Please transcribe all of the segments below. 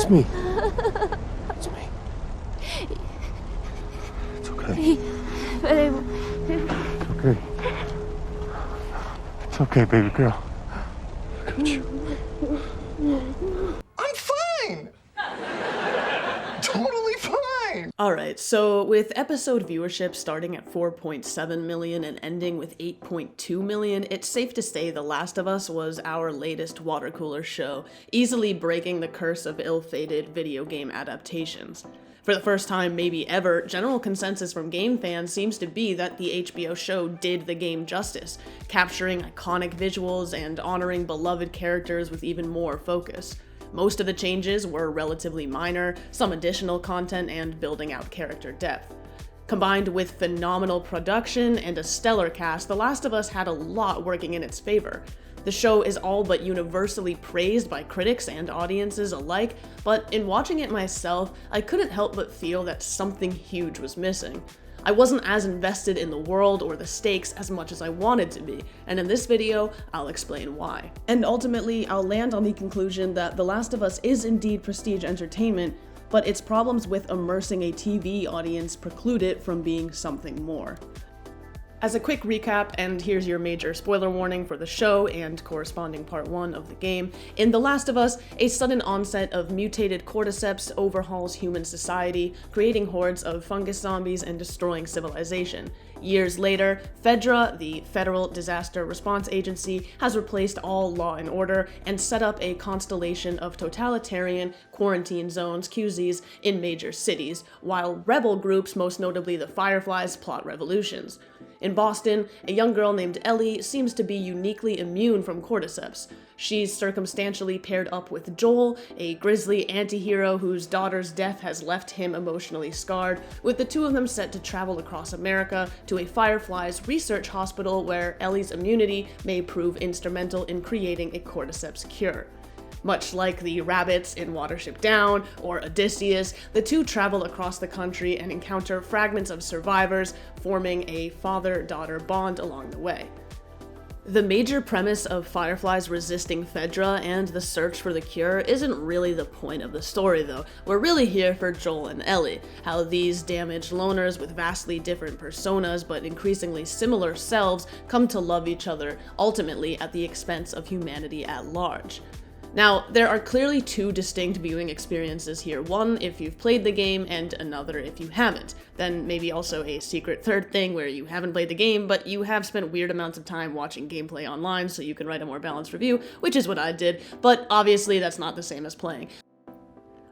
It's me. It's me. It's okay. It's okay. It's okay, baby girl. I got you. I'm fine! Totally fine! Alright, so with episode viewership starting at 4.7 million and ending with 8.2 million, it's safe to say The Last of Us was our latest water cooler show, easily breaking the curse of ill-fated video game adaptations. For the first time maybe ever, general consensus from game fans seems to be that the HBO show did the game justice, capturing iconic visuals and honoring beloved characters with even more focus. Most of the changes were relatively minor, some additional content, and building out character depth. Combined with phenomenal production and a stellar cast, The Last of Us had a lot working in its favor. The show is all but universally praised by critics and audiences alike, but in watching it myself, I couldn't help but feel that something huge was missing. I wasn't as invested in the world or the stakes as much as I wanted to be, and in this video, I'll explain why. And ultimately, I'll land on the conclusion that The Last of Us is indeed prestige entertainment, but its problems with immersing a TV audience preclude it from being something more. As a quick recap, and here's your major spoiler warning for the show and corresponding part 1 of the game, in The Last of Us, a sudden onset of mutated cordyceps overhauls human society, creating hordes of fungus zombies and destroying civilization. Years later, FEDRA, the Federal Disaster Response Agency, has replaced all law and order and set up a constellation of totalitarian quarantine zones, QZs, in major cities, while rebel groups, most notably the Fireflies, plot revolutions. In Boston, a young girl named Ellie seems to be uniquely immune from cordyceps. She's circumstantially paired up with Joel, a grisly anti-hero whose daughter's death has left him emotionally scarred, with the two of them set to travel across America to a Fireflies research hospital where Ellie's immunity may prove instrumental in creating a cordyceps cure. Much like the rabbits in Watership Down or Odysseus, the two travel across the country and encounter fragments of survivors, forming a father-daughter bond along the way. The major premise of Fireflies resisting FEDRA and the search for the cure isn't really the point of the story though. We're really here for Joel and Ellie, how these damaged loners with vastly different personas but increasingly similar selves come to love each other, ultimately at the expense of humanity at large. Now, there are clearly two distinct viewing experiences here, one if you've played the game and another if you haven't. Then maybe also a secret third thing where you haven't played the game, but you have spent weird amounts of time watching gameplay online so you can write a more balanced review, which is what I did, but obviously that's not the same as playing.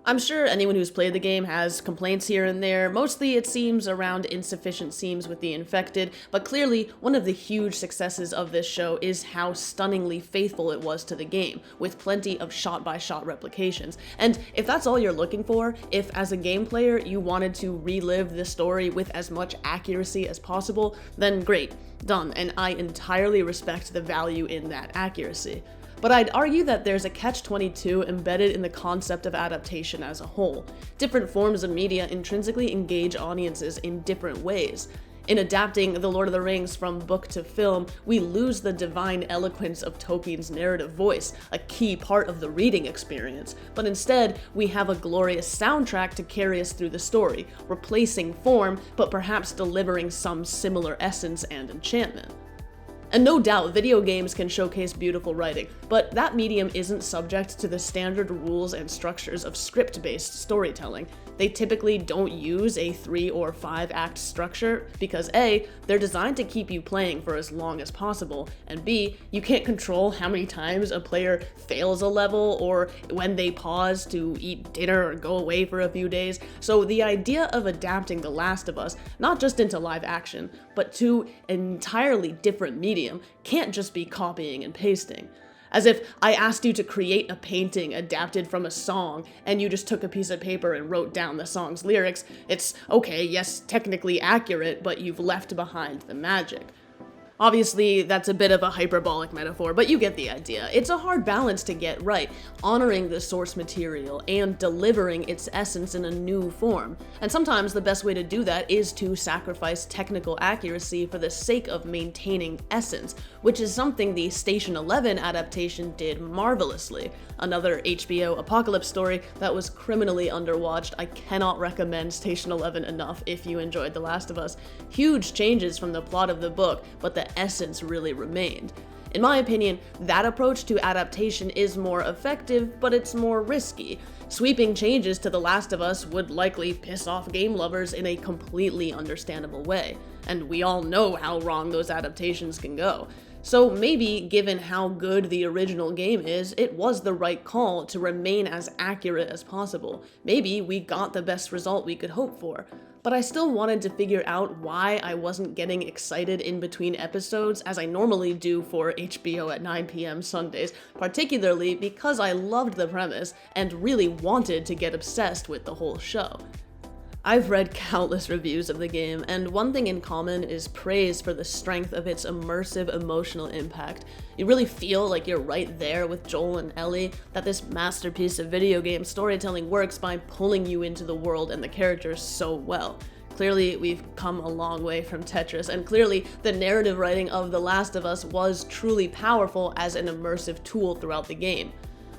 I'm sure anyone who's played the game has complaints here and there, mostly it seems around insufficient scenes with the infected, but clearly one of the huge successes of this show is how stunningly faithful it was to the game, with plenty of shot-by-shot replications. And if that's all you're looking for, if as a game player you wanted to relive the story with as much accuracy as possible, then great, done, and I entirely respect the value in that accuracy. But I'd argue that there's a catch-22 embedded in the concept of adaptation as a whole. Different forms of media intrinsically engage audiences in different ways. In adapting The Lord of the Rings from book to film, we lose the divine eloquence of Tolkien's narrative voice, a key part of the reading experience, but instead we have a glorious soundtrack to carry us through the story, replacing form, but perhaps delivering some similar essence and enchantment. And no doubt, video games can showcase beautiful writing, but that medium isn't subject to the standard rules and structures of script-based storytelling. They typically don't use a 3 or 5 act structure because A, they're designed to keep you playing for as long as possible, and B, you can't control how many times a player fails a level or when they pause to eat dinner or go away for a few days. So the idea of adapting The Last of Us, not just into live action, but to an entirely different medium, can't just be copying and pasting. As if I asked you to create a painting adapted from a song, and you just took a piece of paper and wrote down the song's lyrics. It's okay, yes, technically accurate, but you've left behind the magic. Obviously, that's a bit of a hyperbolic metaphor, but you get the idea. It's a hard balance to get right, honoring the source material and delivering its essence in a new form. And sometimes the best way to do that is to sacrifice technical accuracy for the sake of maintaining essence, which is something the Station 11 adaptation did marvelously. Another HBO apocalypse story that was criminally underwatched. I cannot recommend Station 11 enough if you enjoyed The Last of Us. Huge changes from the plot of the book, but the essence really remained. In my opinion, that approach to adaptation is more effective, but it's more risky. Sweeping changes to The Last of Us would likely piss off game lovers in a completely understandable way, and we all know how wrong those adaptations can go. So maybe, given how good the original game is, it was the right call to remain as accurate as possible. Maybe we got the best result we could hope for. But I still wanted to figure out why I wasn't getting excited in between episodes as I normally do for HBO at 9 p.m. Sundays, particularly because I loved the premise and really wanted to get obsessed with the whole show. I've read countless reviews of the game, and one thing in common is praise for the strength of its immersive emotional impact. You really feel like you're right there with Joel and Ellie, that this masterpiece of video game storytelling works by pulling you into the world and the characters so well. Clearly, we've come a long way from Tetris, and clearly, the narrative writing of The Last of Us was truly powerful as an immersive tool throughout the game.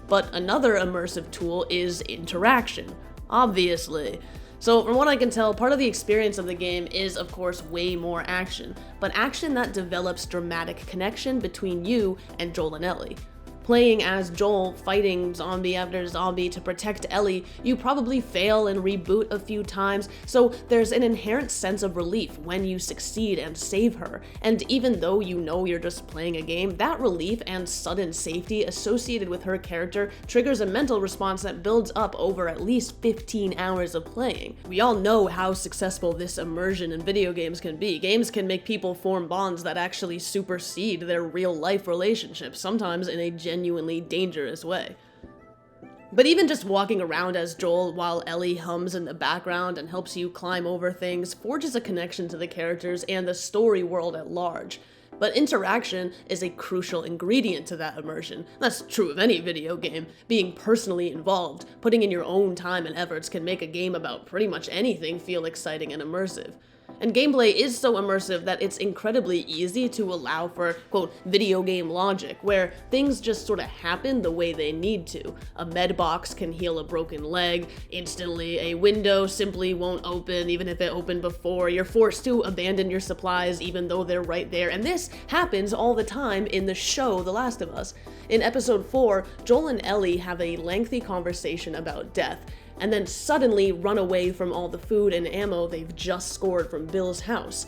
But another immersive tool is interaction, obviously. So from what I can tell, part of the experience of the game is, of course, way more action, but action that develops dramatic connection between you and Joel and Ellie. Playing as Joel, fighting zombie after zombie to protect Ellie, you probably fail and reboot a few times, so there's an inherent sense of relief when you succeed and save her. And even though you know you're just playing a game, that relief and sudden safety associated with her character triggers a mental response that builds up over at least 15 hours of playing. We all know how successful this immersion in video games can be. Games can make people form bonds that actually supersede their real-life relationships, sometimes in a genuinely dangerous way. But even just walking around as Joel while Ellie hums in the background and helps you climb over things forges a connection to the characters and the story world at large. But interaction is a crucial ingredient to that immersion. That's true of any video game. Being personally involved, putting in your own time and efforts can make a game about pretty much anything feel exciting and immersive. And gameplay is so immersive that it's incredibly easy to allow for, quote, video game logic, where things just sort of happen the way they need to. A med box can heal a broken leg instantly, a window simply won't open even if it opened before, you're forced to abandon your supplies even though they're right there, and this happens all the time in the show The Last of Us. In episode 4, Joel and Ellie have a lengthy conversation about death, and then suddenly run away from all the food and ammo they've just scored from Bill's house.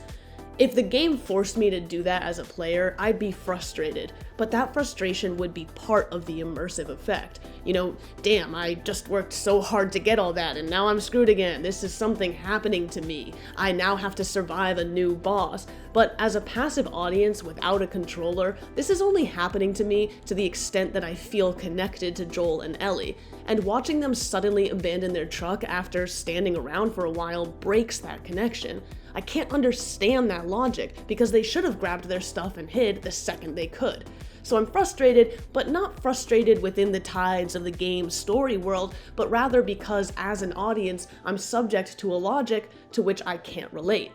If the game forced me to do that as a player, I'd be frustrated, but that frustration would be part of the immersive effect. You know, damn, I just worked so hard to get all that and now I'm screwed again. This is something happening to me. I now have to survive a new boss. But as a passive audience without a controller, this is only happening to me to the extent that I feel connected to Joel and Ellie. And watching them suddenly abandon their truck after standing around for a while breaks that connection. I can't understand that logic, because they should have grabbed their stuff and hid the second they could. So I'm frustrated, but not frustrated within the tides of the game's story world, but rather because as an audience, I'm subject to a logic to which I can't relate.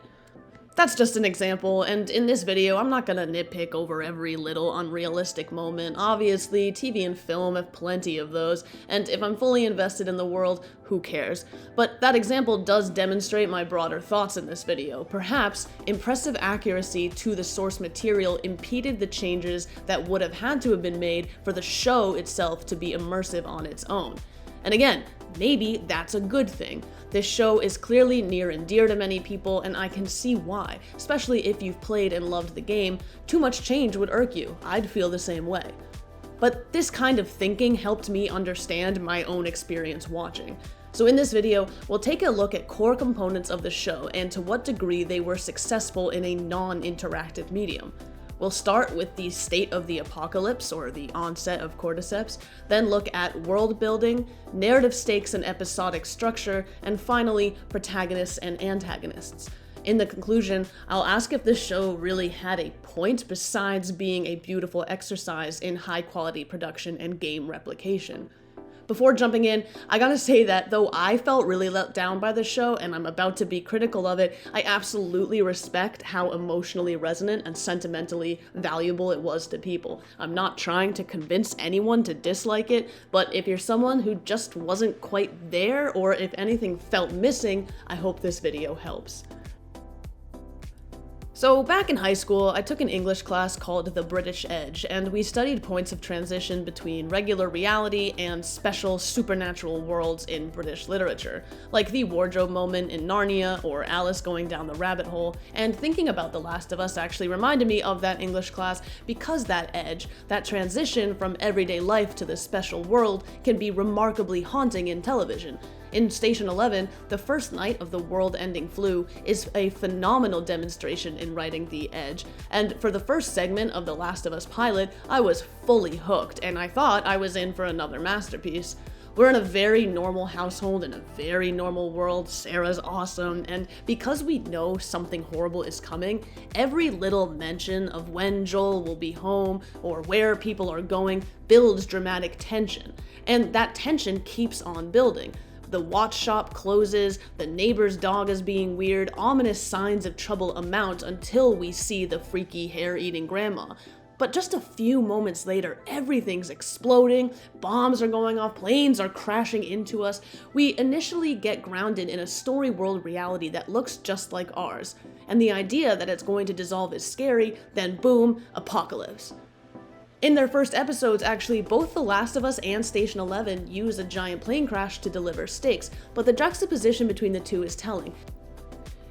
That's just an example, and in this video, I'm not gonna nitpick over every little unrealistic moment. Obviously, TV and film have plenty of those, and if I'm fully invested in the world, who cares? But that example does demonstrate my broader thoughts in this video. Perhaps impressive accuracy to the source material impeded the changes that would have had to have been made for the show itself to be immersive on its own. And again, maybe that's a good thing. This show is clearly near and dear to many people, and I can see why, especially if you've played and loved the game. Too much change would irk you. I'd feel the same way. But this kind of thinking helped me understand my own experience watching. So in this video, we'll take a look at core components of the show and to what degree they were successful in a non-interactive medium. We'll start with the state of the apocalypse, or the onset of cordyceps, then look at world building, narrative stakes and episodic structure, and finally, protagonists and antagonists. In the conclusion, I'll ask if this show really had a point besides being a beautiful exercise in high-quality production and game replication. Before jumping in, I gotta say that though I felt really let down by the show and I'm about to be critical of it, I absolutely respect how emotionally resonant and sentimentally valuable it was to people. I'm not trying to convince anyone to dislike it, but if you're someone who just wasn't quite there, or if anything felt missing, I hope this video helps. So back in high school, I took an English class called The British Edge, and we studied points of transition between regular reality and special supernatural worlds in British literature, like the wardrobe moment in Narnia or Alice going down the rabbit hole, and thinking about The Last of Us actually reminded me of that English class because that edge, that transition from everyday life to the special world, can be remarkably haunting in television. In Station 11, the first night of the world-ending flu is a phenomenal demonstration in writing the edge, and for the first segment of The Last of Us pilot, I was fully hooked, and I thought I was in for another masterpiece. We're in a very normal household in a very normal world, Sarah's awesome, and because we know something horrible is coming, every little mention of when Joel will be home or where people are going builds dramatic tension, and that tension keeps on building. The watch shop closes, the neighbor's dog is being weird, ominous signs of trouble amount until we see the freaky hair-eating grandma. But just a few moments later, everything's exploding, bombs are going off, planes are crashing into us. We initially get grounded in a story world reality that looks just like ours, and the idea that it's going to dissolve is scary, then boom, apocalypse. In their first episodes, actually, both The Last of Us and Station 11 use a giant plane crash to deliver stakes, but the juxtaposition between the two is telling.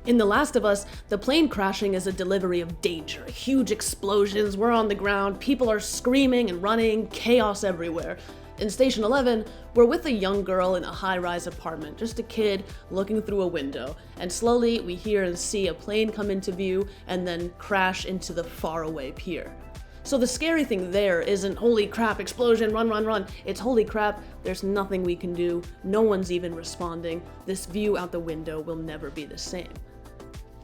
In The Last of Us, the plane crashing is a delivery of danger, huge explosions, we're on the ground, people are screaming and running, chaos everywhere. In Station 11, we're with a young girl in a high-rise apartment, just a kid looking through a window, and slowly we hear and see a plane come into view and then crash into the faraway pier. So the scary thing there isn't holy crap, explosion, run, run, run. It's holy crap, there's nothing we can do, no one's even responding, this view out the window will never be the same.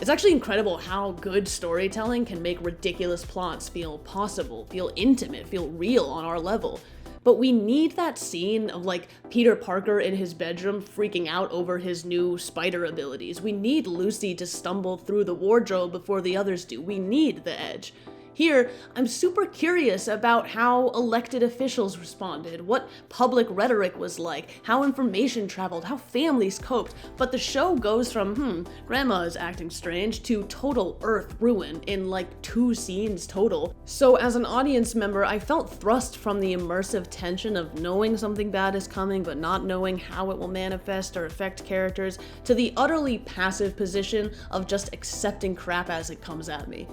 It's actually incredible how good storytelling can make ridiculous plots feel possible, feel intimate, feel real on our level. But we need that scene of like Peter Parker in his bedroom freaking out over his new spider abilities. We need Lucy to stumble through the wardrobe before the others do. We need the edge. Here, I'm super curious about how elected officials responded, what public rhetoric was like, how information traveled, how families coped, but the show goes from, grandma is acting strange, to total earth ruin in like 2 scenes total. So as an audience member, I felt thrust from the immersive tension of knowing something bad is coming but not knowing how it will manifest or affect characters, to the utterly passive position of just accepting crap as it comes at me.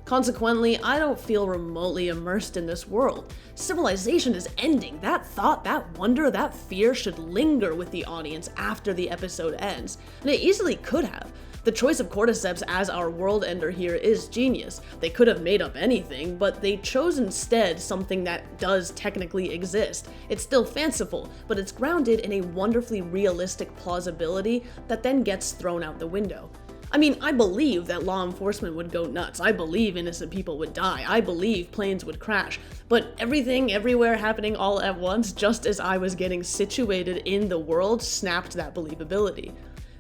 Consequently, I don't feel remotely immersed in this world. Civilization is ending. That thought, that wonder, that fear should linger with the audience after the episode ends, and it easily could have. The choice of cordyceps as our world ender here is genius. They could have made up anything, but they chose instead something that does technically exist. It's still fanciful, but it's grounded in a wonderfully realistic plausibility that then gets thrown out the window. I mean, I believe that law enforcement would go nuts. I believe innocent people would die. I believe planes would crash. But everything, everywhere, happening all at once, just as I was getting situated in the world, snapped that believability.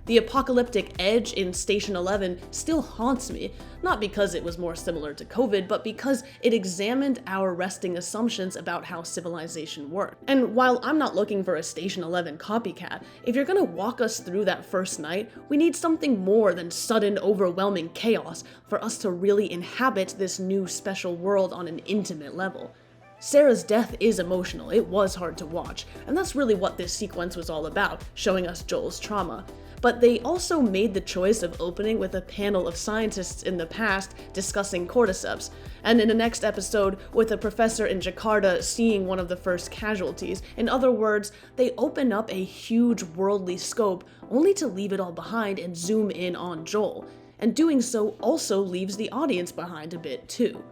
The apocalyptic edge in Station 11 still haunts me, not because it was more similar to COVID, but because it examined our resting assumptions about how civilization worked. And while I'm not looking for a Station 11 copycat, if you're gonna walk us through that first night, we need something more than sudden, overwhelming chaos for us to really inhabit this new special world on an intimate level. Sarah's death is emotional, it was hard to watch, and that's really what this sequence was all about, showing us Joel's trauma. But they also made the choice of opening with a panel of scientists in the past discussing cordyceps, and in the next episode with a professor in Jakarta seeing one of the first casualties. In other words, they open up a huge worldly scope only to leave it all behind and zoom in on Joel, and doing so also leaves the audience behind a bit too.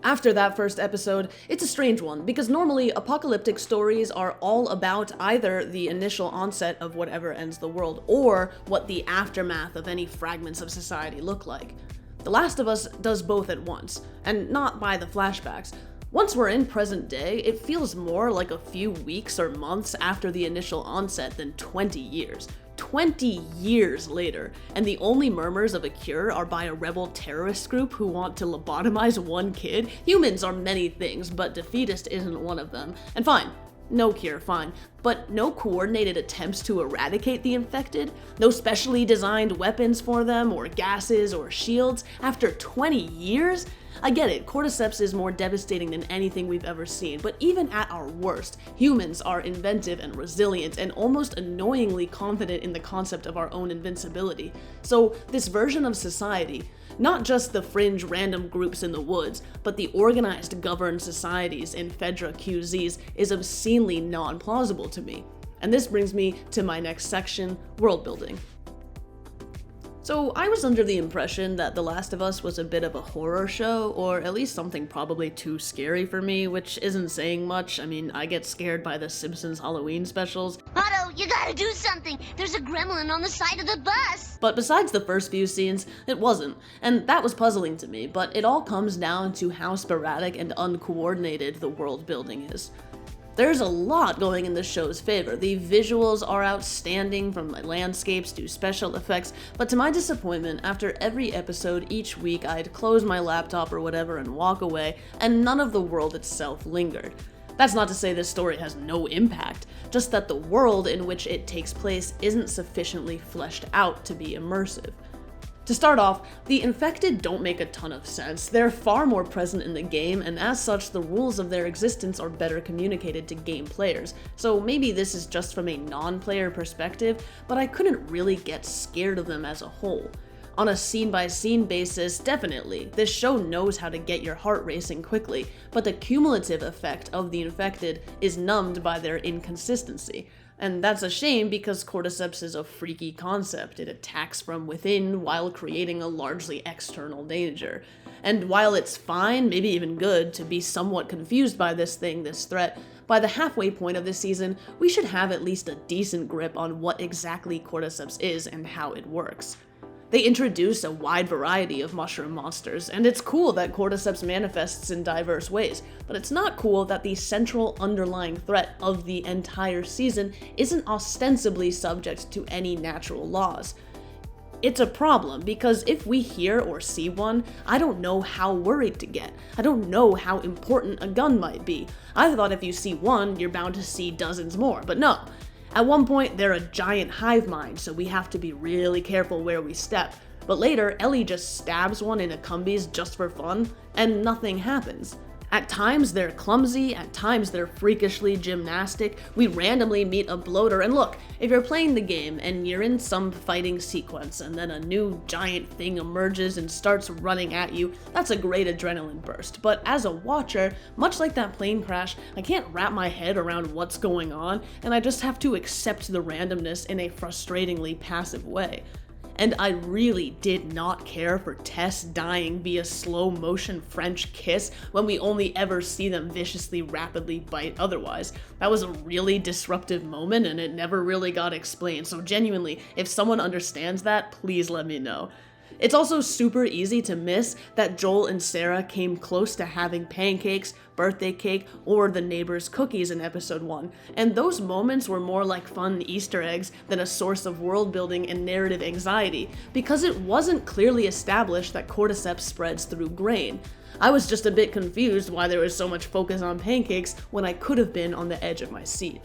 After that first episode, it's a strange one, because normally apocalyptic stories are all about either the initial onset of whatever ends the world, or what the aftermath of any fragments of society look like. The Last of Us does both at once, and not by the flashbacks. Once we're in present day, it feels more like a few weeks or months after the initial onset than 20 years. 20 years later, and the only murmurs of a cure are by a rebel terrorist group who want to lobotomize one kid. Humans are many things, but defeatist isn't one of them. And fine, no cure, fine. But no coordinated attempts to eradicate the infected? No specially designed weapons for them, or gases, or shields? After 20 years? I get it, cordyceps is more devastating than anything we've ever seen, but even at our worst, humans are inventive and resilient and almost annoyingly confident in the concept of our own invincibility. So this version of society, not just the fringe random groups in the woods, but the organized governed societies in Fedra QZs, is obscenely non-plausible to me. And this brings me to my next section, world building. So I was under the impression that The Last of Us was a bit of a horror show, or at least something probably too scary for me, which isn't saying much. I mean, I get scared by the Simpsons Halloween specials. Otto, you gotta do something! There's a gremlin on the side of the bus! But besides the first few scenes, it wasn't, and that was puzzling to me, but it all comes down to how sporadic and uncoordinated the world building is. There's a lot going in this show's favor. The visuals are outstanding, from landscapes to special effects, but to my disappointment, after every episode each week I'd close my laptop or whatever and walk away, and none of the world itself lingered. That's not to say this story has no impact, just that the world in which it takes place isn't sufficiently fleshed out to be immersive. To start off, the infected don't make a ton of sense. They're far more present in the game, and as such, the rules of their existence are better communicated to game players. So maybe this is just from a non-player perspective, but I couldn't really get scared of them as a whole. On a scene-by-scene basis, definitely, this show knows how to get your heart racing quickly, but the cumulative effect of the infected is numbed by their inconsistency. And that's a shame because cordyceps is a freaky concept. It attacks from within while creating a largely external danger. And while it's fine, maybe even good, to be somewhat confused by this threat, by the halfway point of this season, we should have at least a decent grip on what exactly cordyceps is and how it works. They introduce a wide variety of mushroom monsters, and it's cool that cordyceps manifests in diverse ways, but it's not cool that the central underlying threat of the entire season isn't ostensibly subject to any natural laws. It's a problem, because if we hear or see one, I don't know how worried to get. I don't know how important a gun might be. I thought if you see one, you're bound to see dozens more, but no. At one point, they're a giant hive mind, so we have to be really careful where we step. But later, Ellie just stabs one in a cumbies just for fun, and nothing happens. At times they're clumsy, at times they're freakishly gymnastic, we randomly meet a bloater, and look, if you're playing the game and you're in some fighting sequence and then a new giant thing emerges and starts running at you, that's a great adrenaline burst. But as a watcher, much like that plane crash, I can't wrap my head around what's going on, and I just have to accept the randomness in a frustratingly passive way. And I really did not care for Tess dying via slow motion French kiss when we only ever see them viciously rapidly bite otherwise. That was a really disruptive moment and it never really got explained, so genuinely, if someone understands that, please let me know. It's also super easy to miss that Joel and Sarah came close to having pancakes, birthday cake, or the neighbor's cookies in episode 1, and those moments were more like fun Easter eggs than a source of world building and narrative anxiety, because it wasn't clearly established that cordyceps spreads through grain. I was just a bit confused why there was so much focus on pancakes when I could have been on the edge of my seat.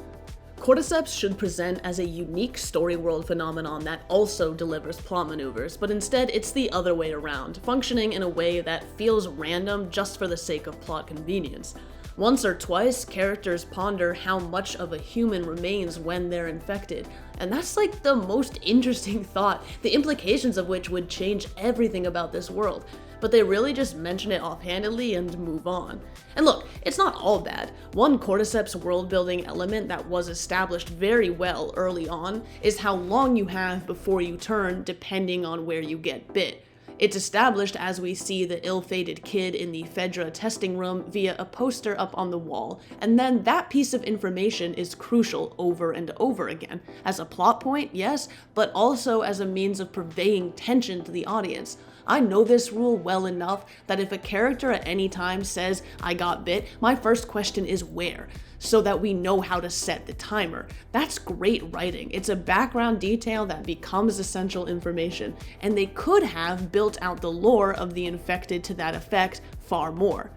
Cordyceps should present as a unique story world phenomenon that also delivers plot maneuvers, but instead it's the other way around, functioning in a way that feels random just for the sake of plot convenience. Once or twice, characters ponder how much of a human remains when they're infected, and that's like the most interesting thought, the implications of which would change everything about this world. But they really just mention it offhandedly and move on. And look, it's not all bad. One cordyceps world-building element that was established very well early on is how long you have before you turn depending on where you get bit. It's established as we see the ill-fated kid in the Fedra testing room via a poster up on the wall, and then that piece of information is crucial over and over again, as a plot point, yes, but also as a means of purveying tension to the audience. I know this rule well enough that if a character at any time says, "I got bit," my first question is where, so that we know how to set the timer. That's great writing. It's a background detail that becomes essential information, and they could have built out the lore of the infected to that effect far more.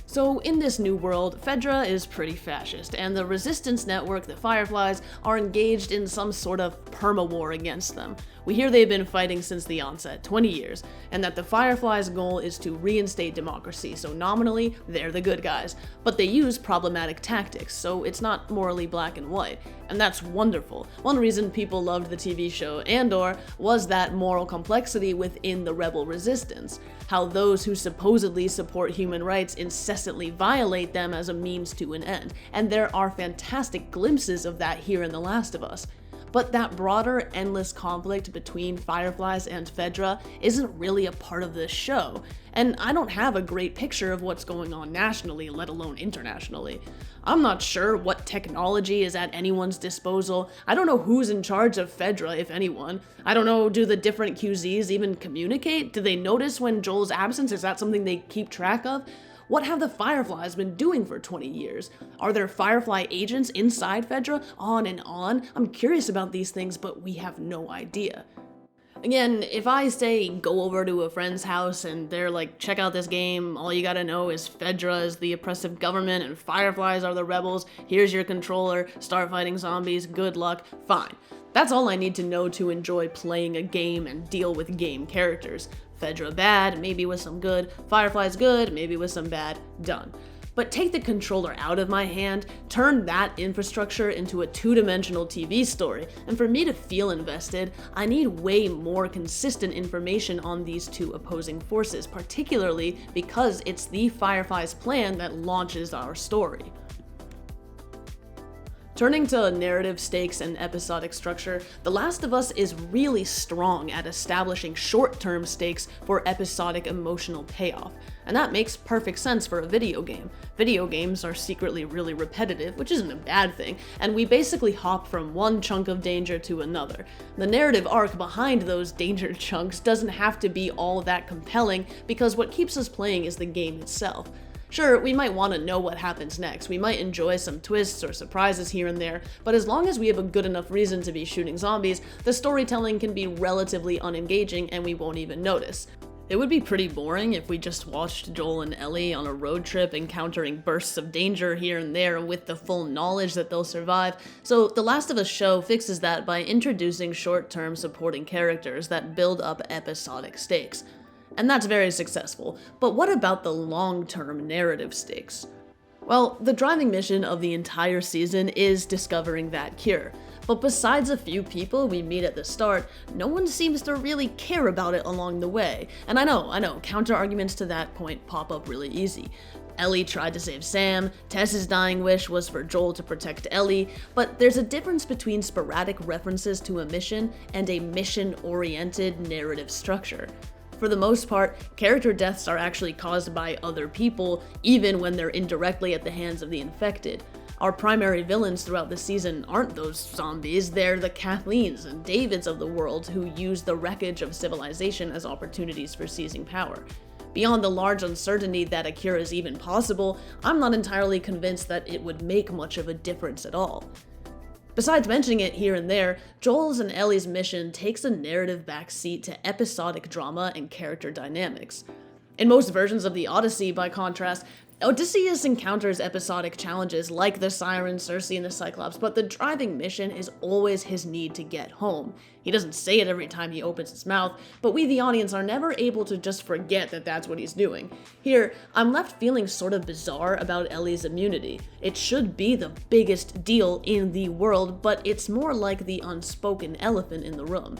So in this new world, Fedra is pretty fascist, and the resistance network, the Fireflies, are engaged in some sort of perma-war against them. We hear they've been fighting since the onset, 20 years, and that the Fireflies' goal is to reinstate democracy, so nominally, they're the good guys. But they use problematic tactics, so it's not morally black and white, and that's wonderful. One reason people loved the TV show Andor was that moral complexity within the rebel resistance, how those who supposedly support human rights incessantly violate them as a means to an end, and there are fantastic glimpses of that here in The Last of Us. But that broader, endless conflict between Fireflies and Fedra isn't really a part of this show, and I don't have a great picture of what's going on nationally, let alone internationally. I'm not sure what technology is at anyone's disposal. I don't know who's in charge of Fedra, if anyone. I don't know, do the different QZs even communicate? Do they notice when Joel's absent? Is that something they keep track of? What have the Fireflies been doing for 20 years? Are there Firefly agents inside Fedra? On and on. I'm curious about these things, but we have no idea. Again, if I say go over to a friend's house and they're like, check out this game, all you gotta know is Fedra is the oppressive government and Fireflies are the rebels, here's your controller, start fighting zombies, good luck, fine. That's all I need to know to enjoy playing a game and deal with game characters. Fedra bad, maybe with some good, Fireflies good, maybe with some bad, done. But take the controller out of my hand, turn that infrastructure into a two-dimensional TV story, and for me to feel invested, I need way more consistent information on these two opposing forces, particularly because it's the Fireflies' plan that launches our story. Turning to narrative stakes and episodic structure, The Last of Us is really strong at establishing short-term stakes for episodic emotional payoff, and that makes perfect sense for a video game. Video games are secretly really repetitive, which isn't a bad thing, and we basically hop from one chunk of danger to another. The narrative arc behind those danger chunks doesn't have to be all that compelling, because what keeps us playing is the game itself. Sure, we might want to know what happens next, we might enjoy some twists or surprises here and there, but as long as we have a good enough reason to be shooting zombies, the storytelling can be relatively unengaging and we won't even notice. It would be pretty boring if we just watched Joel and Ellie on a road trip encountering bursts of danger here and there with the full knowledge that they'll survive, so The Last of Us show fixes that by introducing short-term supporting characters that build up episodic stakes. And that's very successful, but what about the long-term narrative stakes? Well, the driving mission of the entire season is discovering that cure, but besides a few people we meet at the start, no one seems to really care about it along the way, and I know, counter-arguments to that point pop up really easy. Ellie tried to save Sam, Tess's dying wish was for Joel to protect Ellie, but there's a difference between sporadic references to a mission and a mission-oriented narrative structure. For the most part, character deaths are actually caused by other people, even when they're indirectly at the hands of the infected. Our primary villains throughout the season aren't those zombies, they're the Kathleens and Davids of the world who use the wreckage of civilization as opportunities for seizing power. Beyond the large uncertainty that a cure is even possible, I'm not entirely convinced that it would make much of a difference at all. Besides mentioning it here and there, Joel's and Ellie's mission takes a narrative backseat to episodic drama and character dynamics. In most versions of the Odyssey, by contrast, Odysseus encounters episodic challenges like the Siren, Circe, and the Cyclops, but the driving mission is always his need to get home. He doesn't say it every time he opens his mouth, but we the audience are never able to just forget that that's what he's doing. Here, I'm left feeling sort of bizarre about Ellie's immunity. It should be the biggest deal in the world, but it's more like the unspoken elephant in the room.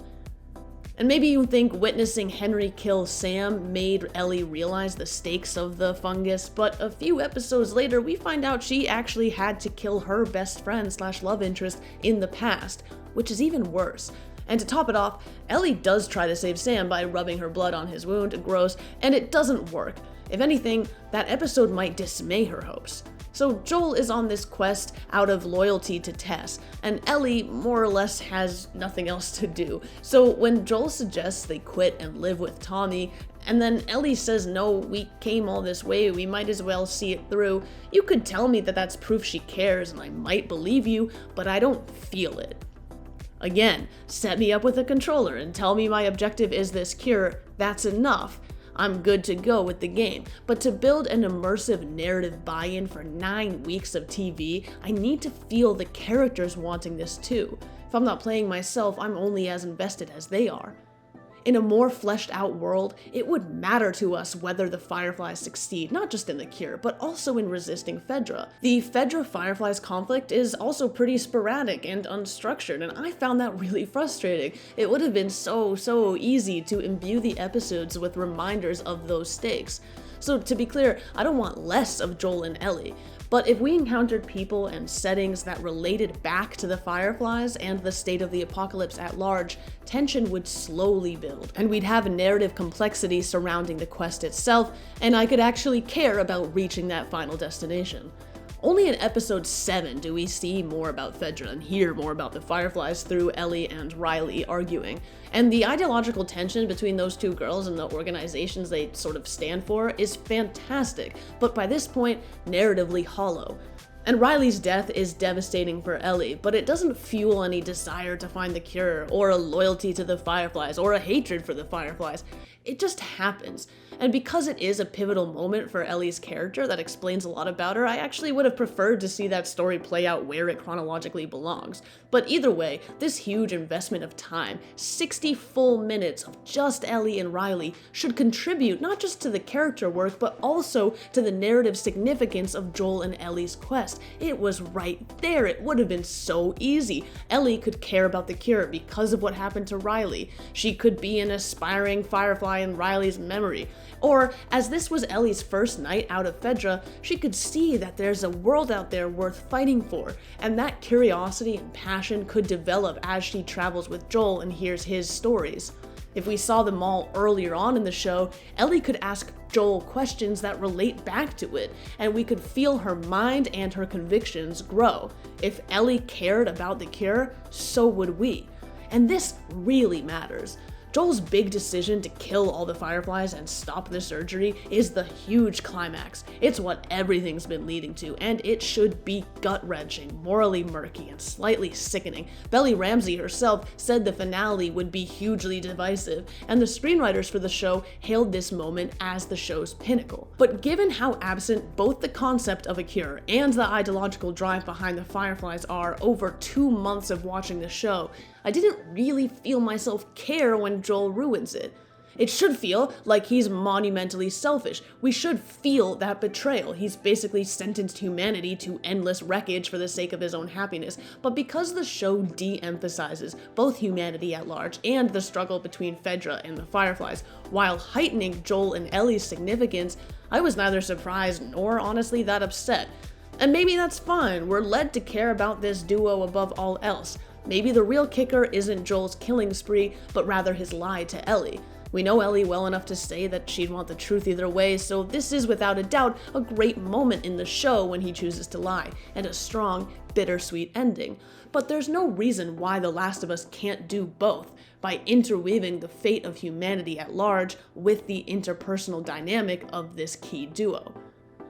And maybe you think witnessing Henry kill Sam made Ellie realize the stakes of the fungus, but a few episodes later we find out she actually had to kill her best friend / love interest in the past, which is even worse. And to top it off, Ellie does try to save Sam by rubbing her blood on his wound, gross, and it doesn't work. If anything, that episode might dismay her hopes. So Joel is on this quest out of loyalty to Tess, and Ellie more or less has nothing else to do. So when Joel suggests they quit and live with Tommy, and then Ellie says, no, we came all this way, we might as well see it through, you could tell me that that's proof she cares and I might believe you, but I don't feel it. Again, set me up with a controller and tell me my objective is this cure, that's enough. I'm good to go with the game, but to build an immersive narrative buy-in for 9 weeks of TV, I need to feel the characters wanting this too. If I'm not playing myself, I'm only as invested as they are. In a more fleshed out world, it would matter to us whether the Fireflies succeed, not just in the cure, but also in resisting Fedra. The Fedra-Fireflies conflict is also pretty sporadic and unstructured, and I found that really frustrating. It would have been so easy to imbue the episodes with reminders of those stakes. So to be clear, I don't want less of Joel and Ellie. But if we encountered people and settings that related back to the Fireflies and the state of the apocalypse at large, tension would slowly build, and we'd have a narrative complexity surrounding the quest itself, and I could actually care about reaching that final destination. Only in episode 7 do we see more about Fedra and hear more about the Fireflies through Ellie and Riley arguing, and the ideological tension between those two girls and the organizations they sort of stand for is fantastic, but by this point, narratively hollow. And Riley's death is devastating for Ellie, but it doesn't fuel any desire to find the cure, or a loyalty to the Fireflies, or a hatred for the Fireflies. It just happens. And because it is a pivotal moment for Ellie's character that explains a lot about her, I actually would have preferred to see that story play out where it chronologically belongs. But either way, this huge investment of time, 60 full minutes of just Ellie and Riley, should contribute not just to the character work, but also to the narrative significance of Joel and Ellie's quest. It was right there. It would have been so easy. Ellie could care about the cure because of what happened to Riley. She could be an aspiring Firefly in Riley's memory. Or, as this was Ellie's first night out of Fedra, she could see that there's a world out there worth fighting for, and that curiosity and passion could develop as she travels with Joel and hears his stories. If we saw them all earlier on in the show, Ellie could ask Joel questions that relate back to it, and we could feel her mind and her convictions grow. If Ellie cared about the cure, so would we. And this really matters. Joel's big decision to kill all the Fireflies and stop the surgery is the huge climax. It's what everything's been leading to, and it should be gut-wrenching, morally murky, and slightly sickening. Ramsey herself said the finale would be hugely divisive, and the screenwriters for the show hailed this moment as the show's pinnacle. But given how absent both the concept of a cure and the ideological drive behind the Fireflies are over 2 months of watching the show, I didn't really feel myself care when Joel ruins it. It should feel like he's monumentally selfish. We should feel that betrayal. He's basically sentenced humanity to endless wreckage for the sake of his own happiness. But because the show de-emphasizes both humanity at large and the struggle between Fedra and the Fireflies, while heightening Joel and Ellie's significance, I was neither surprised nor honestly that upset. And maybe that's fine. We're led to care about this duo above all else. Maybe the real kicker isn't Joel's killing spree, but rather his lie to Ellie. We know Ellie well enough to say that she'd want the truth either way, so this is without a doubt a great moment in the show when he chooses to lie, and a strong, bittersweet ending. But there's no reason why The Last of Us can't do both, by interweaving the fate of humanity at large with the interpersonal dynamic of this key duo.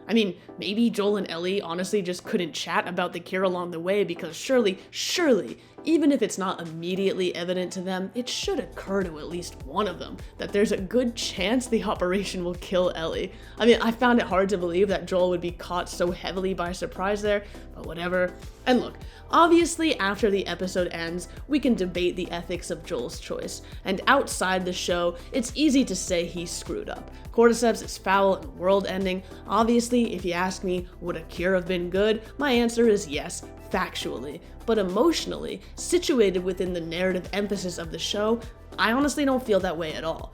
I mean, maybe Joel and Ellie honestly just couldn't chat about the cure along the way because surely, even if it's not immediately evident to them, it should occur to at least one of them that there's a good chance the operation will kill Ellie. I mean, I found it hard to believe that Joel would be caught so heavily by surprise there, but whatever. And look, obviously after the episode ends, we can debate the ethics of Joel's choice, and outside the show, it's easy to say he screwed up. Cordyceps is foul and world-ending. Obviously, if you ask me, would a cure have been good? My answer is yes, factually. But emotionally, situated within the narrative emphasis of the show, I honestly don't feel that way at all.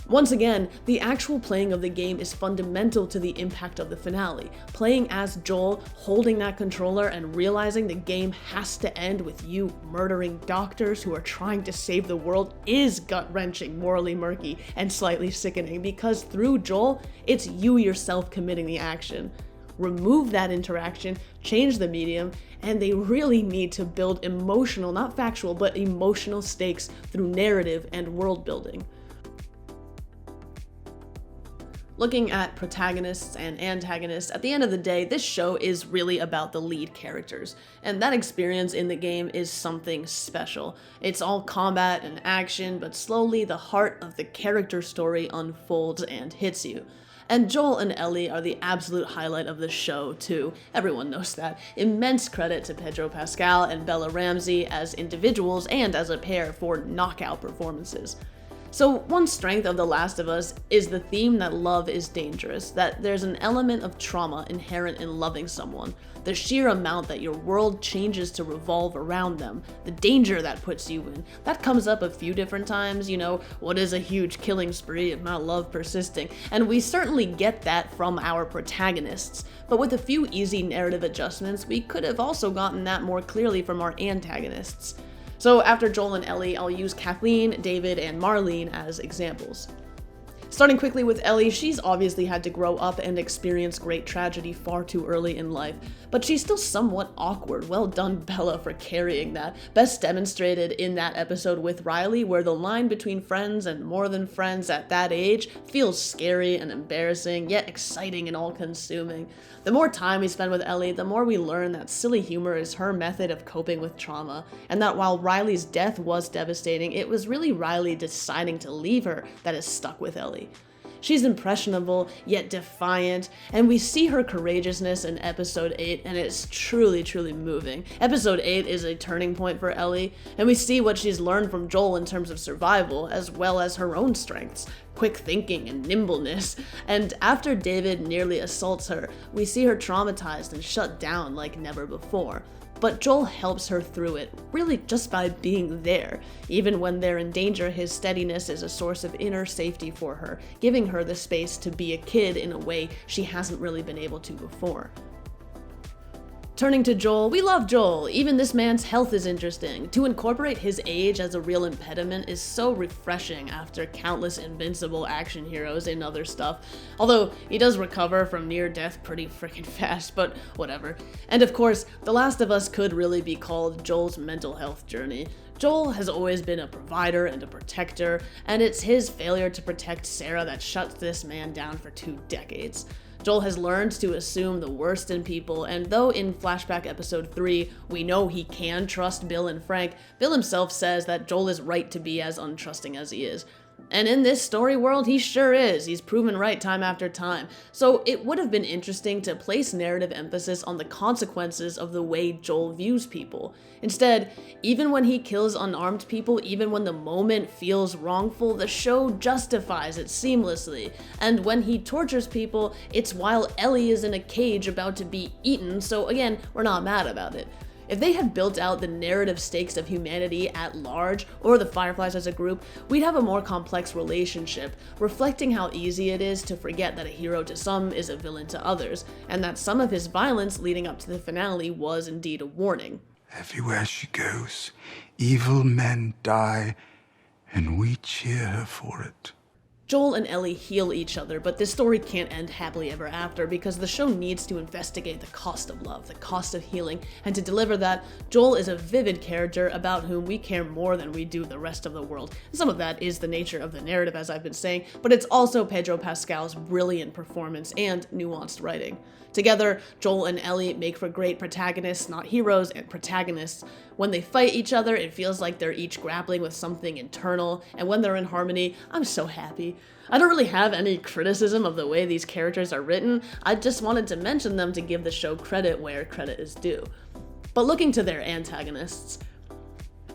Once again, the actual playing of the game is fundamental to the impact of the finale. Playing as Joel, holding that controller and realizing the game has to end with you murdering doctors who are trying to save the world is gut-wrenching, morally murky, and slightly sickening, because through Joel, it's you yourself committing the action. Remove that interaction, change the medium, and they really need to build emotional, not factual, but emotional stakes through narrative and world building. Looking at protagonists and antagonists, at the end of the day, this show is really about the lead characters, and that experience in the game is something special. It's all combat and action, but slowly the heart of the character story unfolds and hits you. And Joel and Ellie are the absolute highlight of the show, too. Everyone knows that. Immense credit to Pedro Pascal and Bella Ramsey as individuals and as a pair for knockout performances. So one strength of The Last of Us is the theme that love is dangerous, that there's an element of trauma inherent in loving someone, the sheer amount that your world changes to revolve around them, the danger that puts you in. That comes up a few different times, what is a huge killing spree if not love persisting? And we certainly get that from our protagonists, but with a few easy narrative adjustments, we could have also gotten that more clearly from our antagonists. So after Joel and Ellie, I'll use Kathleen, David, and Marlene as examples. Starting quickly with Ellie, she's obviously had to grow up and experience great tragedy far too early in life, but she's still somewhat awkward. Well done, Bella, for carrying that. Best demonstrated in that episode with Riley, where the line between friends and more than friends at that age feels scary and embarrassing, yet exciting and all-consuming. The more time we spend with Ellie, the more we learn that silly humor is her method of coping with trauma, and that while Riley's death was devastating, it was really Riley deciding to leave her that has stuck with Ellie. She's impressionable, yet defiant, and we see her courageousness in Episode 8, and it's truly, truly moving. Episode 8 is a turning point for Ellie, and we see what she's learned from Joel in terms of survival, as well as her own strengths, quick thinking and nimbleness. And after David nearly assaults her, we see her traumatized and shut down like never before. But Joel helps her through it, really just by being there. Even when they're in danger, his steadiness is a source of inner safety for her, giving her the space to be a kid in a way she hasn't really been able to before. Turning to Joel, we love Joel. Even this man's health is interesting. To incorporate his age as a real impediment is so refreshing after countless invincible action heroes and other stuff. Although, he does recover from near death pretty freaking fast, but whatever. And of course, The Last of Us could really be called Joel's mental health journey. Joel has always been a provider and a protector, and it's his failure to protect Sarah that shuts this man down for 2 decades. Joel has learned to assume the worst in people, and though in flashback episode 3 we know he can trust Bill and Frank, Bill himself says that Joel is right to be as untrusting as he is. And in this story world, he sure is. He's proven right time after time. So it would have been interesting to place narrative emphasis on the consequences of the way Joel views people. Instead, even when he kills unarmed people, even when the moment feels wrongful, the show justifies it seamlessly. And when he tortures people, it's while Ellie is in a cage about to be eaten, so again, we're not mad about it. If they had built out the narrative stakes of humanity at large, or the Fireflies as a group, we'd have a more complex relationship, reflecting how easy it is to forget that a hero to some is a villain to others, and that some of his violence leading up to the finale was indeed a warning. Everywhere she goes, evil men die, and we cheer her for it. Joel and Ellie heal each other, but this story can't end happily ever after because the show needs to investigate the cost of love, the cost of healing, and to deliver that, Joel is a vivid character about whom we care more than we do the rest of the world. Some of that is the nature of the narrative, as I've been saying, but it's also Pedro Pascal's brilliant performance and nuanced writing. Together, Joel and Ellie make for great protagonists, not heroes, and protagonists. When they fight each other, it feels like they're each grappling with something internal, and when they're in harmony, I'm so happy. I don't really have any criticism of the way these characters are written, I just wanted to mention them to give the show credit where credit is due. But looking to their antagonists.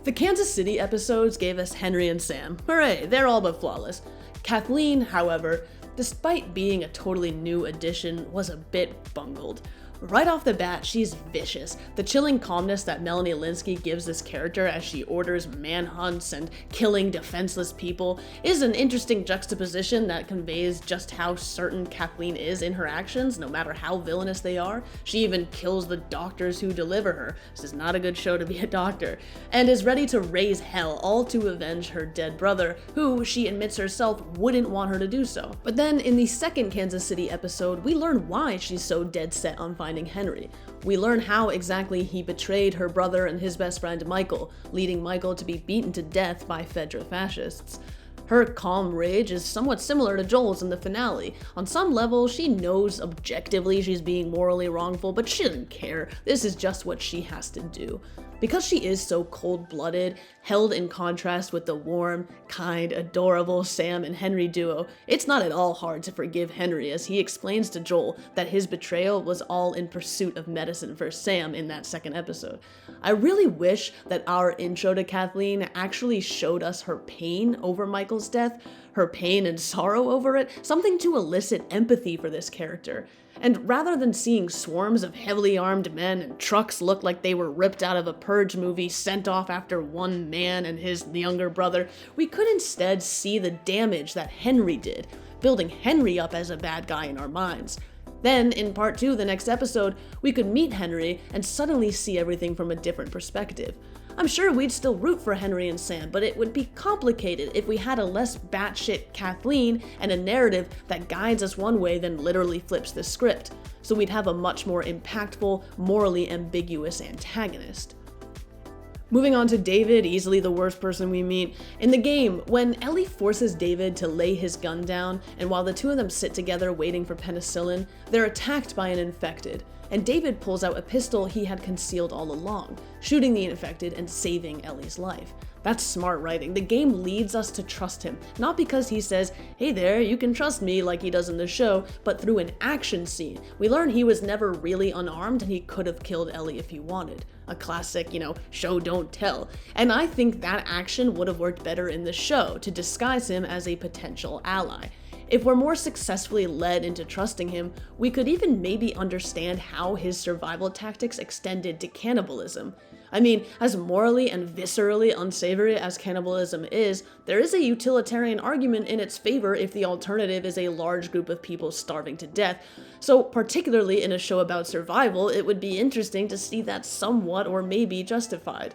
The Kansas City episodes gave us Henry and Sam. Hooray, they're all but flawless. Kathleen, however, despite being a totally new addition, was a bit bungled. Right off the bat, she's vicious. The chilling calmness that Melanie Lynskey gives this character as she orders manhunts and killing defenseless people is an interesting juxtaposition that conveys just how certain Kathleen is in her actions, no matter how villainous they are. She even kills the doctors who deliver her. This is not a good show to be a doctor. And is ready to raise hell, all to avenge her dead brother, who she admits herself wouldn't want her to do so. But then in the second Kansas City episode, we learn why she's so dead set on finding Henry. We learn how exactly he betrayed her brother and his best friend Michael, leading Michael to be beaten to death by Fedra fascists. Her calm rage is somewhat similar to Joel's in the finale. On some level, she knows objectively she's being morally wrongful, but she doesn't care. This is just what she has to do. Because she is so cold-blooded, held in contrast with the warm, kind, adorable Sam and Henry duo, it's not at all hard to forgive Henry as he explains to Joel that his betrayal was all in pursuit of medicine for Sam in that second episode. I really wish that our intro to Kathleen actually showed us her pain over Michael's death, her pain and sorrow over it, something to elicit empathy for this character. And rather than seeing swarms of heavily armed men and trucks look like they were ripped out of a Purge movie sent off after one man and his younger brother, we could instead see the damage that Henry did, building Henry up as a bad guy in our minds. Then, in part 2, the next episode, we could meet Henry and suddenly see everything from a different perspective. I'm sure we'd still root for Henry and Sam, but it would be complicated if we had a less batshit Kathleen and a narrative that guides us one way then literally flips the script. So we'd have a much more impactful, morally ambiguous antagonist. Moving on to David, easily the worst person we meet. In the game, when Ellie forces David to lay his gun down, and while the two of them sit together waiting for penicillin, they're attacked by an infected, and David pulls out a pistol he had concealed all along, shooting the infected and saving Ellie's life. That's smart writing. The game leads us to trust him, not because he says, "Hey there, you can trust me," like he does in the show, but through an action scene. We learn he was never really unarmed and he could have killed Ellie if he wanted. A classic, show don't tell. And I think that action would have worked better in the show to disguise him as a potential ally. If we're more successfully led into trusting him, we could even maybe understand how his survival tactics extended to cannibalism. I mean, as morally and viscerally unsavory as cannibalism is, there is a utilitarian argument in its favor if the alternative is a large group of people starving to death. So, particularly in a show about survival, it would be interesting to see that somewhat or maybe justified.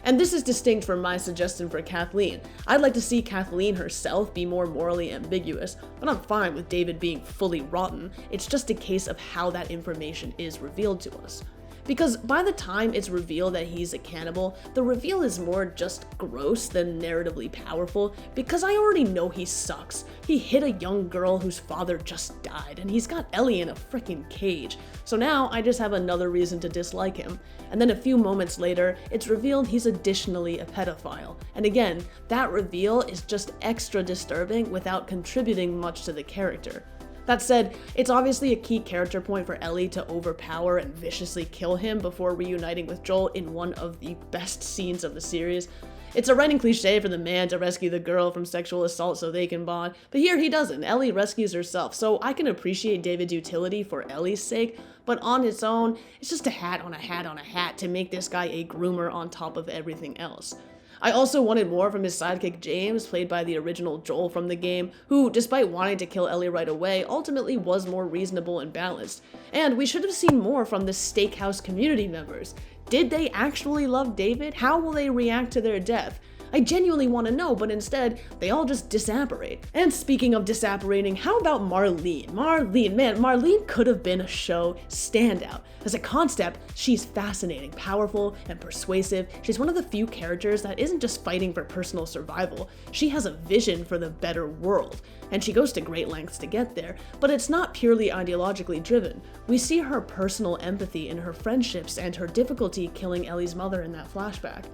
And this is distinct from my suggestion for Kathleen. I'd like to see Kathleen herself be more morally ambiguous, but I'm fine with David being fully rotten. It's just a case of how that information is revealed to us. Because by the time it's revealed that he's a cannibal, the reveal is more just gross than narratively powerful, because I already know he sucks. He hit a young girl whose father just died, and he's got Ellie in a freaking cage. So now I just have another reason to dislike him. And then a few moments later, it's revealed he's additionally a pedophile. And again, that reveal is just extra disturbing without contributing much to the character. That said, it's obviously a key character point for Ellie to overpower and viciously kill him before reuniting with Joel in one of the best scenes of the series. It's a writing cliche for the man to rescue the girl from sexual assault so they can bond, but here he doesn't. Ellie rescues herself, so I can appreciate David's utility for Ellie's sake, but on its own, it's just a hat on a hat on a hat to make this guy a groomer on top of everything else. I also wanted more from his sidekick James, played by the original Joel from the game, who, despite wanting to kill Ellie right away, ultimately was more reasonable and balanced. And we should have seen more from the Steakhouse community members. Did they actually love David? How will they react to their death? I genuinely want to know, but instead, they all just disapparate. And speaking of disapparating, how about Marlene? Marlene could have been a show standout. As a concept, she's fascinating, powerful, and persuasive. She's one of the few characters that isn't just fighting for personal survival. She has a vision for the better world, and she goes to great lengths to get there, but it's not purely ideologically driven. We see her personal empathy in her friendships and her difficulty killing Ellie's mother in that flashback.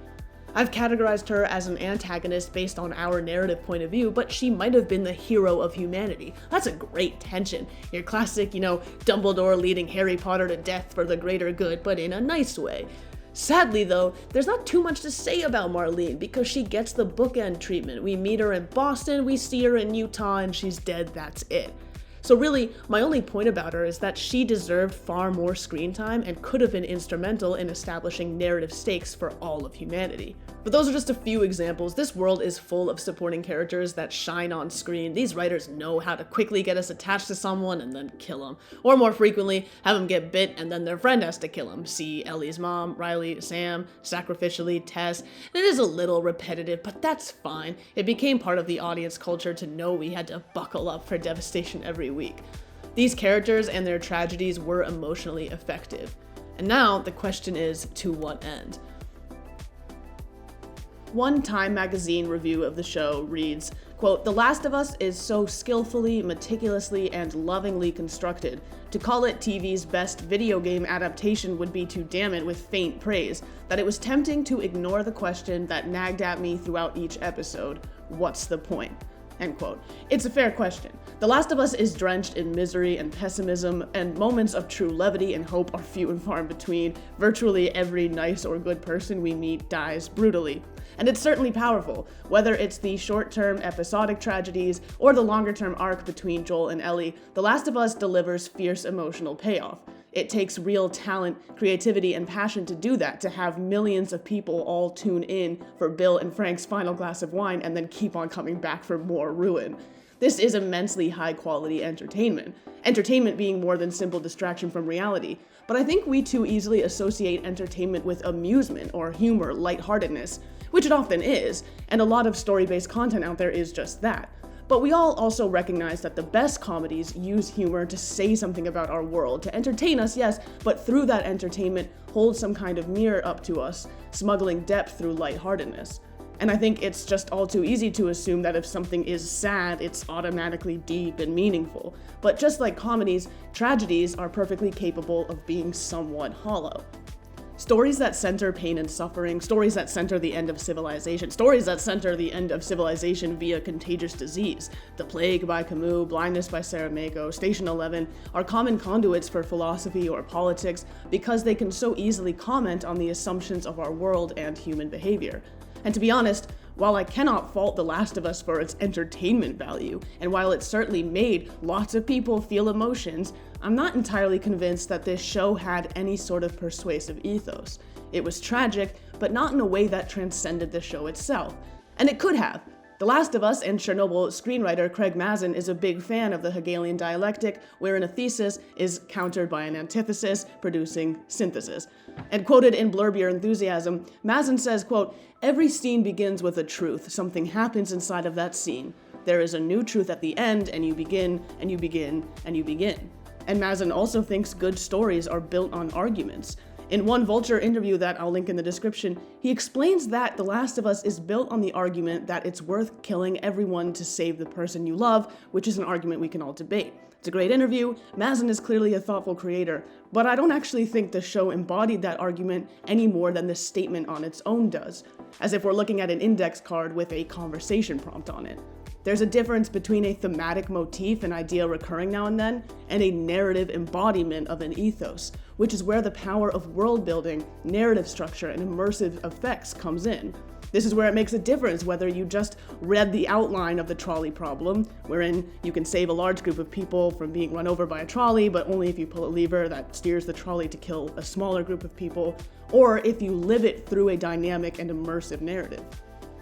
I've categorized her as an antagonist based on our narrative point of view, but she might have been the hero of humanity. That's a great tension. Your classic, Dumbledore leading Harry Potter to death for the greater good, but in a nice way. Sadly though, there's not too much to say about Marlene because she gets the bookend treatment. We meet her in Boston, we see her in Utah, and she's dead, that's it. So really, my only point about her is that she deserved far more screen time and could have been instrumental in establishing narrative stakes for all of humanity. But those are just a few examples. This world is full of supporting characters that shine on screen. These writers know how to quickly get us attached to someone and then kill them. Or more frequently, have them get bit and then their friend has to kill them. See Ellie's mom, Riley, Sam, sacrificially, Tess. It is a little repetitive, but that's fine. It became part of the audience culture to know we had to buckle up for devastation every week. These characters and their tragedies were emotionally effective. And now the question is, to what end? One Time magazine review of the show reads, quote, "The Last of Us is so skillfully, meticulously, and lovingly constructed. To call it TV's best video game adaptation would be to damn it with faint praise, that it was tempting to ignore the question that nagged at me throughout each episode. What's the point?" End quote. It's a fair question. The Last of Us is drenched in misery and pessimism, and moments of true levity and hope are few and far in between. Virtually every nice or good person we meet dies brutally. And it's certainly powerful, whether it's the short-term episodic tragedies or the longer-term arc between Joel and Ellie. The Last of Us delivers fierce emotional payoff. It takes real talent, creativity, and passion to do that, to have millions of people all tune in for Bill and Frank's final glass of wine and then keep on coming back for more ruin. This is immensely high-quality entertainment. Entertainment being more than simple distraction from reality. But I think we too easily associate entertainment with amusement or humor, lightheartedness, which it often is, and a lot of story-based content out there is just that. But we all also recognize that the best comedies use humor to say something about our world, to entertain us, yes, but through that entertainment, hold some kind of mirror up to us, smuggling depth through lightheartedness. And I think it's just all too easy to assume that if something is sad, it's automatically deep and meaningful. But just like comedies, tragedies are perfectly capable of being somewhat hollow. Stories that center pain and suffering, stories that center the end of civilization, stories that center the end of civilization via contagious disease. The Plague by Camus, Blindness by Saramago, Station 11 are common conduits for philosophy or politics because they can so easily comment on the assumptions of our world and human behavior. And to be honest, while I cannot fault The Last of Us for its entertainment value, and while it certainly made lots of people feel emotions, I'm not entirely convinced that this show had any sort of persuasive ethos. It was tragic, but not in a way that transcended the show itself. And it could have. The Last of Us and Chernobyl screenwriter Craig Mazin is a big fan of the Hegelian dialectic, wherein a thesis is countered by an antithesis, producing synthesis. And quoted in Blurb Your Enthusiasm, Mazin says, quote, "Every scene begins with a truth. Something happens inside of that scene. There is a new truth at the end, and you begin, and you begin, and you begin." And Mazin also thinks good stories are built on arguments. In one Vulture interview that I'll link in the description, he explains that The Last of Us is built on the argument that it's worth killing everyone to save the person you love, which is an argument we can all debate. It's a great interview. Mazin is clearly a thoughtful creator, but I don't actually think the show embodied that argument any more than the statement on its own does, as if we're looking at an index card with a conversation prompt on it. There's a difference between a thematic motif, an idea recurring now and then, and a narrative embodiment of an ethos, which is where the power of world building, narrative structure, and immersive effects comes in. This is where it makes a difference whether you just read the outline of the trolley problem, wherein you can save a large group of people from being run over by a trolley, but only if you pull a lever that steers the trolley to kill a smaller group of people, or if you live it through a dynamic and immersive narrative.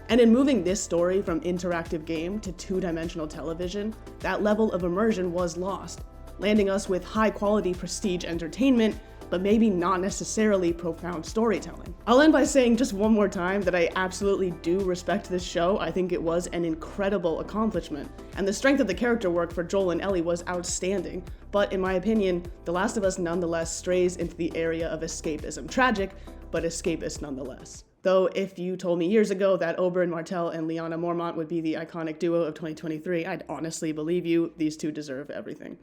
And in moving this story from interactive game to two-dimensional television, that level of immersion was lost, landing us with high-quality prestige entertainment, but maybe not necessarily profound storytelling. I'll end by saying just one more time that I absolutely do respect this show. I think it was an incredible accomplishment, and the strength of the character work for Joel and Ellie was outstanding. But in my opinion, The Last of Us nonetheless strays into the area of escapism. Tragic, but escapist nonetheless. Though if you told me years ago that Oberyn Martell and Lyanna Mormont would be the iconic duo of 2023, I'd honestly believe you. These two deserve everything.